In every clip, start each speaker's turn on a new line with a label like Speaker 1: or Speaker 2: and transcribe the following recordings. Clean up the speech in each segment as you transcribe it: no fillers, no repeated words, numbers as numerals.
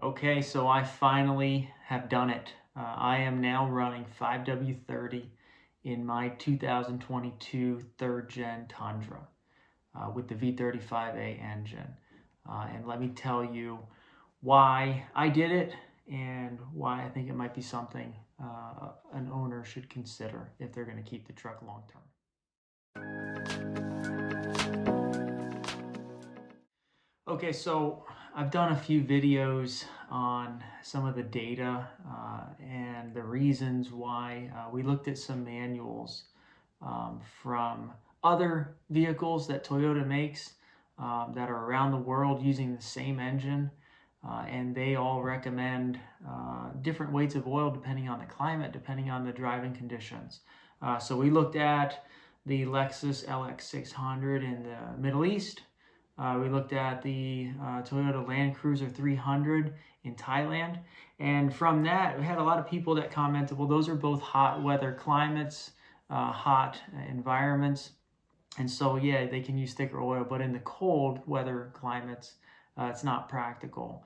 Speaker 1: Okay, so I finally have done it. I am now running 5W-30 in my 2022 third gen Tundra with the V35A engine. And let me tell you why I did it and why I think it might be something an owner should consider if they're going to keep the truck long term. Okay, so I've done a few videos on some of the data and the reasons why. We looked at some manuals from other vehicles that Toyota makes that are around the world using the same engine. And they all recommend different weights of oil depending on the climate, depending on the driving conditions. So we looked at the Lexus LX600 in the Middle East. We looked at the Toyota Land Cruiser 300 in Thailand. And from that, we had a lot of people that commented, well, those are both hot weather climates, hot environments. And so, yeah, they can use thicker oil, but in the cold weather climates, it's not practical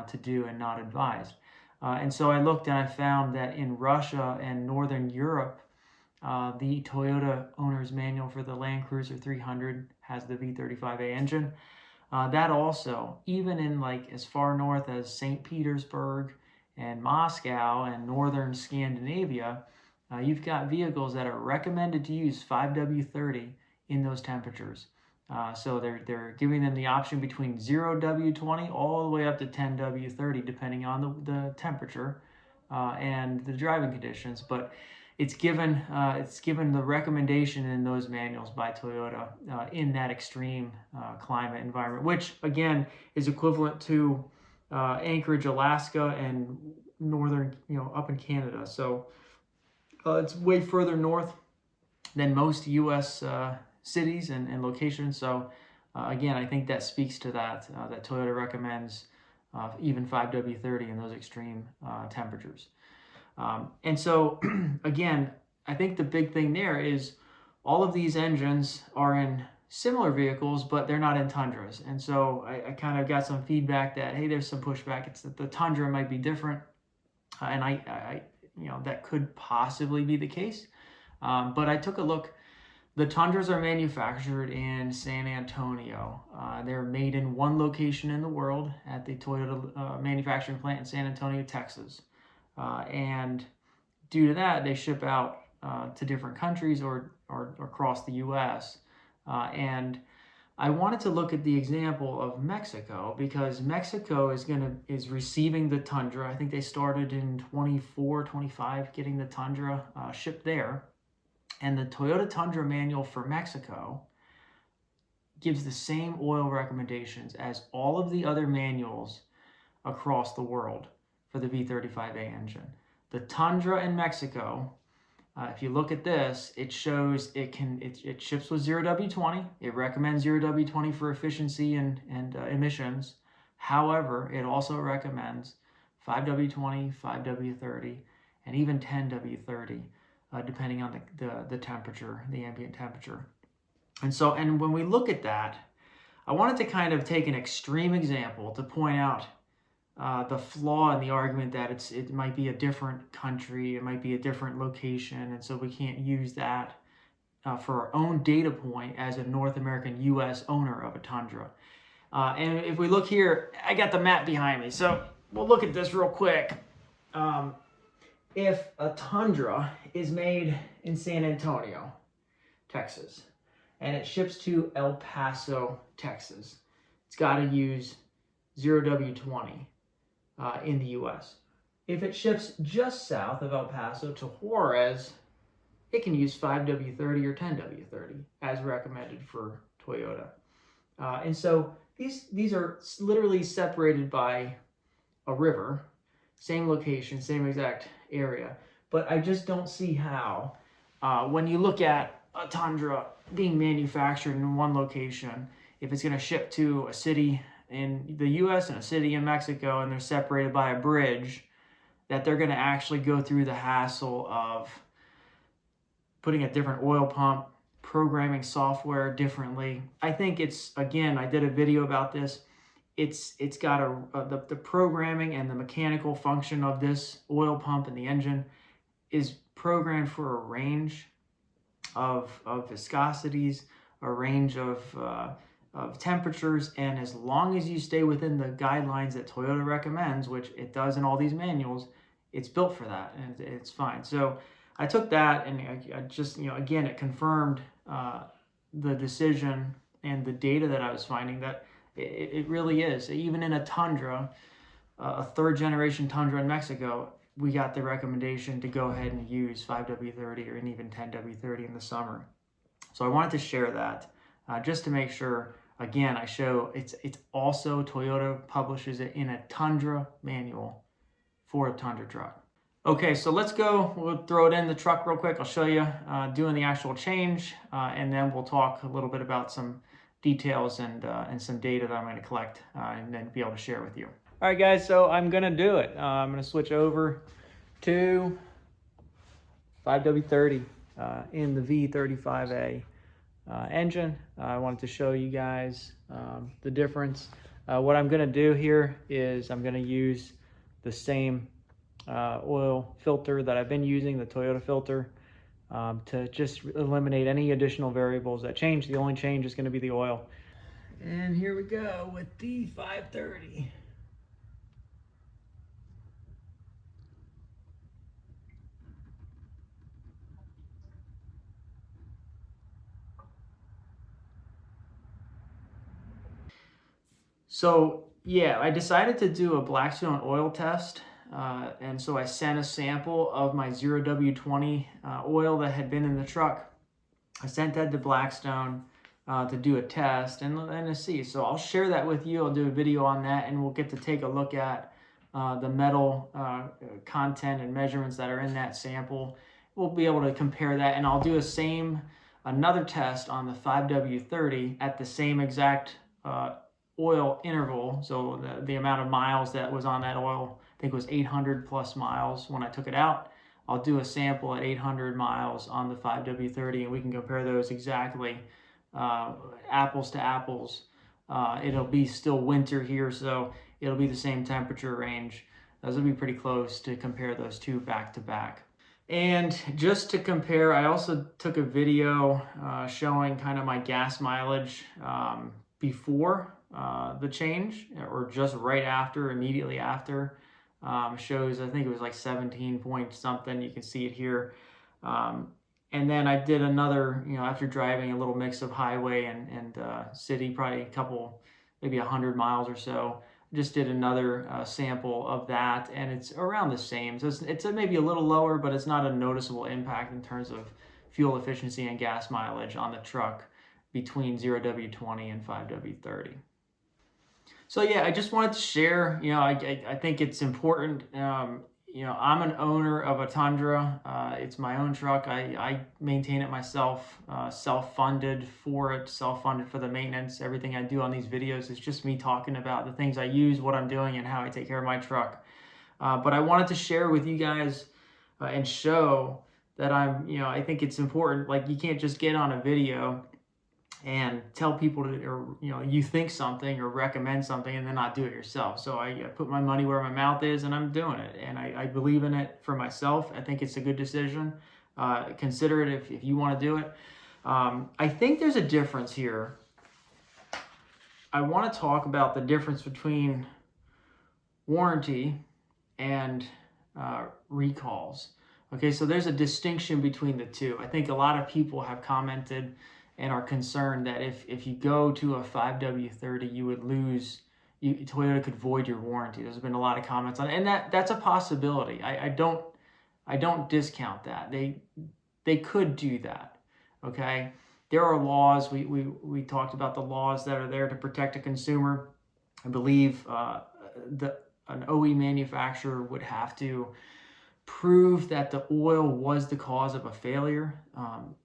Speaker 1: to do and not advised. And so I looked and I found that in Russia and Northern Europe, the Toyota owner's manual for the Land Cruiser 300 has the V35A engine. That also, even in like as far north as St. Petersburg and Moscow and northern Scandinavia, you've got vehicles that are recommended to use 5W-30 in those temperatures. So they're giving them the option between 0W-20 all the way up to 10W-30, depending on the temperature and the driving conditions. But it's given the recommendation in those manuals by Toyota in that extreme climate environment, which again is equivalent to Anchorage, Alaska, and northern, up in Canada. So it's way further north than most U.S. Cities and locations. So again, I think that speaks to that Toyota recommends even 5W-30 in those extreme temperatures. And so, again, I think the big thing there is all of these engines are in similar vehicles, but they're not in Tundras. And so I kind of got some feedback that, hey, there's some pushback. It's that the Tundra might be different. And I that could possibly be the case. But I took a look. The Tundras are manufactured in San Antonio. They're made in one location in the world at the Toyota manufacturing plant in San Antonio, Texas. And due to that, they ship out to different countries or across the U.S. And I wanted to look at the example of Mexico because Mexico is receiving the Tundra. I think they started in 24, 25 getting the Tundra shipped there. And the Toyota Tundra manual for Mexico gives the same oil recommendations as all of the other manuals across the world for the V35A engine. The Tundra in Mexico, if you look at this, it shows it ships with 0W-20. It recommends 0W-20 for efficiency and emissions. However, it also recommends 5W-20, 5W-30, and even 10W-30. Depending on the temperature, the ambient temperature. And when we look at that, I wanted to kind of take an extreme example to point out the flaw in the argument that it might be a different country, it might be a different location, and so we can't use that for our own data point as a North American U.S. owner of a Tundra. And if we look here, I got the map behind me, so we'll look at this real quick. If a Tundra is made in San Antonio, Texas, and it ships to El Paso, Texas, it's got to use 0W-20 in the U.S. If it ships just south of El Paso to Juarez, it can use 5W-30 or 10W-30 as recommended for Toyota. And so these are literally separated by a river, same location, same exact area, but I just don't see how when you look at a Tundra being manufactured in one location, if it's going to ship to a city in the US and a city in Mexico and they're separated by a bridge, that they're going to actually go through the hassle of putting a different oil pump, programming software differently. I think it's, again, I did a video about this. it's got the programming and the mechanical function of this oil pump in the engine is programmed for a range of viscosities, a range of temperatures, and as long as you stay within the guidelines that Toyota recommends, which it does in all these manuals, it's built for that and it's fine. So I took that and I just, again, it confirmed the decision and the data that I was finding that it really is. Even in a Tundra, a third generation Tundra in Mexico, we got the recommendation to go ahead and use 5W-30 or even 10W-30 in the summer. So I wanted to share that just to make sure, again, I show it's also Toyota publishes it in a Tundra manual for a Tundra truck. Okay, so let's go. We'll throw it in the truck real quick. I'll show you doing the actual change, and then we'll talk a little bit about some details and some data that I'm going to collect and then be able to share with you. All right, guys, so I'm going to do it. I'm going to switch over to 5W-30 in the V35A engine. I wanted to show you guys the difference. What I'm going to do here is I'm going to use the same oil filter that I've been using, the Toyota filter, to just eliminate any additional variables that change. The only change is going to be the oil. And here we go with the 530. So yeah, I decided to do a Blackstone oil test. And so I sent a sample of my 0W-20 oil that had been in the truck. I sent that to Blackstone to do a test and to see. So I'll share that with you. I'll do a video on that, and we'll get to take a look at the metal content and measurements that are in that sample. We'll be able to compare that, and I'll do another test on the 5W-30 at the same exact oil interval. So the amount of miles that was on that oil, I think it was 800 plus miles when I took it out. I'll do a sample at 800 miles on the 5W-30, and we can compare those exactly, apples to apples. It'll be still winter here, so it'll be the same temperature range. Those will be pretty close to compare those two back to back. And just to compare, I also took a video showing kind of my gas mileage before the change, or just right after, immediately after. Shows, I think it was like 17 point something. You can see it here. And then I did another, after driving a little mix of highway and city, probably a couple, maybe 100 miles or so, just did another sample of that, and it's around the same. So it's maybe a little lower, but it's not a noticeable impact in terms of fuel efficiency and gas mileage on the truck between 0W-20 and 5W-30. So yeah, I just wanted to share, I think it's important. I'm an owner of a Tundra. It's my own truck. I maintain it myself, self-funded for it, self-funded for the maintenance. Everything I do on these videos is just me talking about the things I use, what I'm doing, and how I take care of my truck. But I wanted to share with you guys and show that I think it's important. Like, you can't just get on a video and tell people to, or you think something or recommend something and then not do it yourself. So I put my money where my mouth is, and I'm doing it, and I believe in it for myself. I think it's a good decision. Consider it if you want to do it. I think there's a difference here. I want to talk about the difference between warranty and recalls. Okay, so there's a distinction between the two. I think a lot of people have commented and are concerned that if you go to a 5W-30, you would lose, Toyota could void your warranty. There's been a lot of comments on it, and that's a possibility. I don't discount that. They could do that. Okay, there are laws. We talked about the laws that are there to protect a consumer. I believe an OE manufacturer would have to prove that the oil was the cause of a failure.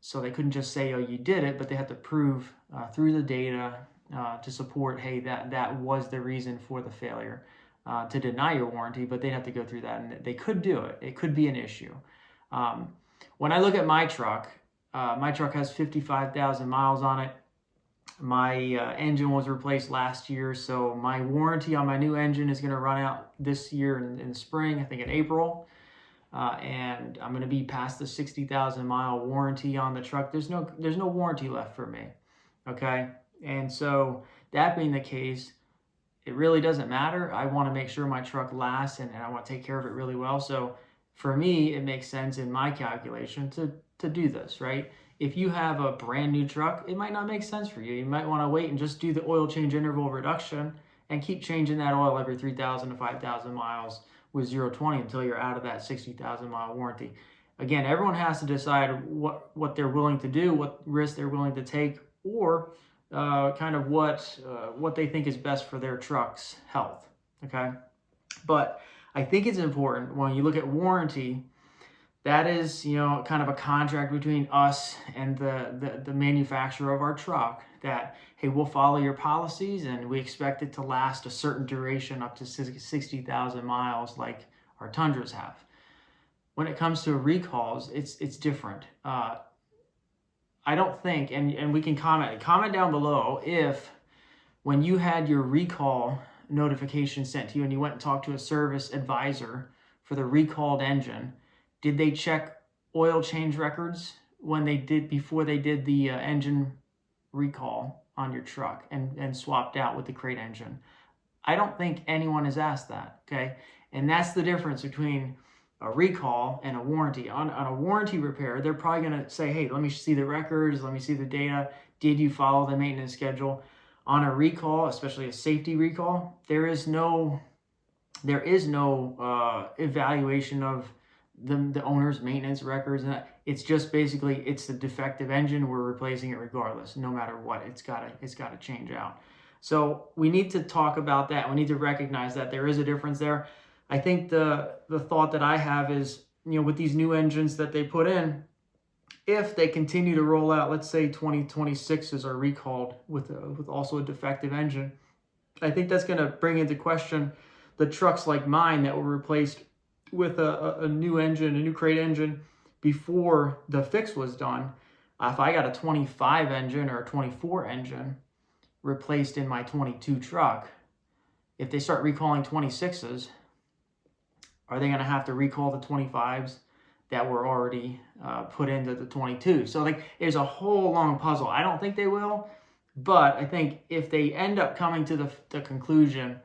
Speaker 1: So they couldn't just say, oh, you did it, but they had to prove through the data to support, hey, that was the reason for the failure, to deny your warranty, but they'd have to go through that, and they could do it. It could be an issue. When I look at my truck has 55,000 miles on it. My engine was replaced last year, so my warranty on my new engine is going to run out this year in spring, I think in April. And I'm going to be past the 60,000 mile warranty on the truck. There's no warranty left for me. Okay. And so that being the case, it really doesn't matter. I want to make sure my truck lasts, and I want to take care of it really well. So for me, it makes sense in my calculation to do this, right? If you have a brand new truck, it might not make sense for you. You might want to wait and just do the oil change interval reduction and keep changing that oil every 3,000 to 5,000 miles with 0-20 until you're out of that 60,000 mile warranty. Again, everyone has to decide what they're willing to do, what risk they're willing to take, or kind of what they think is best for their truck's health. Okay, but I think it's important when you look at warranty. That is, kind of a contract between us and the manufacturer of our truck that, hey, we'll follow your policies and we expect it to last a certain duration up to 60,000 miles like our Tundras have. When it comes to recalls, it's different. I don't think, and we can comment down below if when you had your recall notification sent to you and you went and talked to a service advisor for the recalled engine, did they check oil change records before they did the engine recall on your truck and swapped out with the crate engine? I don't think anyone has asked that, okay? And that's the difference between a recall and a warranty. On a warranty repair, they're probably going to say, hey, let me see the records, let me see the data. Did you follow the maintenance schedule? On a recall, especially a safety recall, there is no evaluation of the owner's maintenance records. And it's just basically, it's the defective engine, we're replacing it regardless, no matter what. It's got to change out. So we need to talk about that. We need to recognize that there is a difference there. I think the thought that I have is, with these new engines that they put in, if they continue to roll out, let's say 2026s are recalled with also a defective engine, I think that's going to bring into question the trucks like mine that were replaced with a new engine, a new crate engine before the fix was done. If I got a 25 engine or a 24 engine replaced in my 22 truck, if they start recalling 26s, are they going to have to recall the 25s that were already put into the 22? So there's a whole long puzzle. I don't think they will, but I think if they end up coming to the conclusion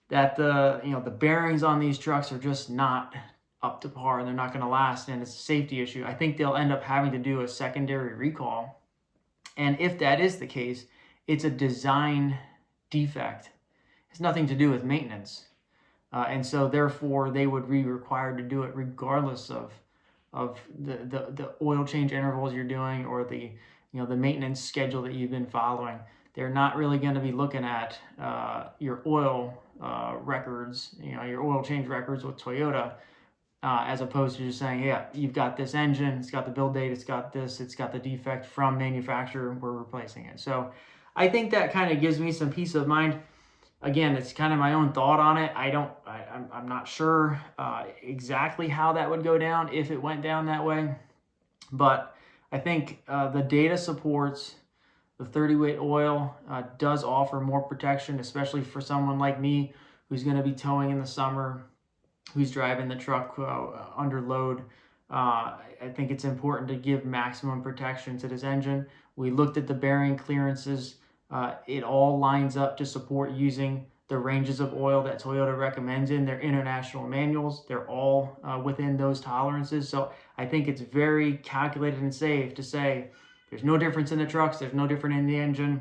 Speaker 1: that the bearings on these trucks are just not up to par and they're not going to last and it's a safety issue, I think they'll end up having to do a secondary recall. And if that is the case, it's a design defect. It's nothing to do with maintenance. And so therefore they would be required to do it regardless of the oil change intervals you're doing or the maintenance schedule that you've been following. They're not really going to be looking at your oil records, your oil change records with Toyota, as opposed to just saying, yeah, you've got this engine, it's got the build date, it's got the defect from manufacturer, we're replacing it. So I think that kind of gives me some peace of mind. Again, it's kind of my own thought on it. I'm not sure exactly how that would go down if it went down that way, but I think the data supports the 30-weight oil does offer more protection, especially for someone like me who's going to be towing in the summer, who's driving the truck under load. I think it's important to give maximum protection to this engine. We looked at the bearing clearances. It all lines up to support using the ranges of oil that Toyota recommends in their international manuals. They're all within those tolerances. So I think it's very calculated and safe to say there's no difference in the trucks, there's no difference in the engine.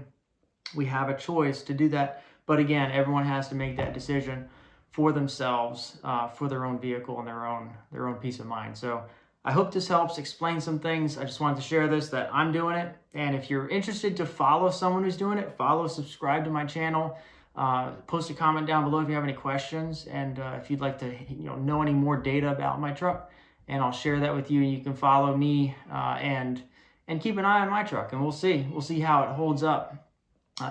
Speaker 1: We have a choice to do that. But again, everyone has to make that decision for themselves, for their own vehicle and their own peace of mind. So I hope this helps explain some things. I just wanted to share this, that I'm doing it. And if you're interested to follow someone who's doing it, subscribe to my channel. Post a comment down below if you have any questions. And if you'd like to know any more data about my truck, and I'll share that with you. You can follow me and keep an eye on my truck. And we'll see how it holds up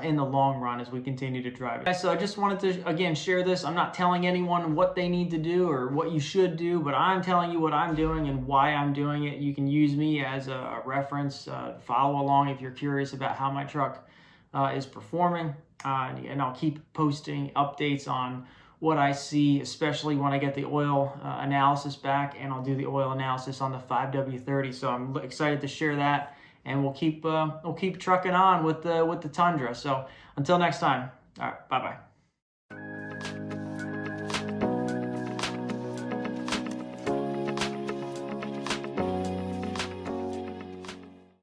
Speaker 1: in the long run as we continue to drive it. So I just wanted to, again, share this. I'm not telling anyone what they need to do or what you should do, but I'm telling you what I'm doing and why I'm doing it. You can use me as a reference, follow along if you're curious about how my truck is performing, and I'll keep posting updates on what I see, especially when I get the oil analysis back, and I'll do the oil analysis on the 5W-30. So I'm excited to share that, and we'll keep trucking on with the Tundra. So until next time, all right, bye bye.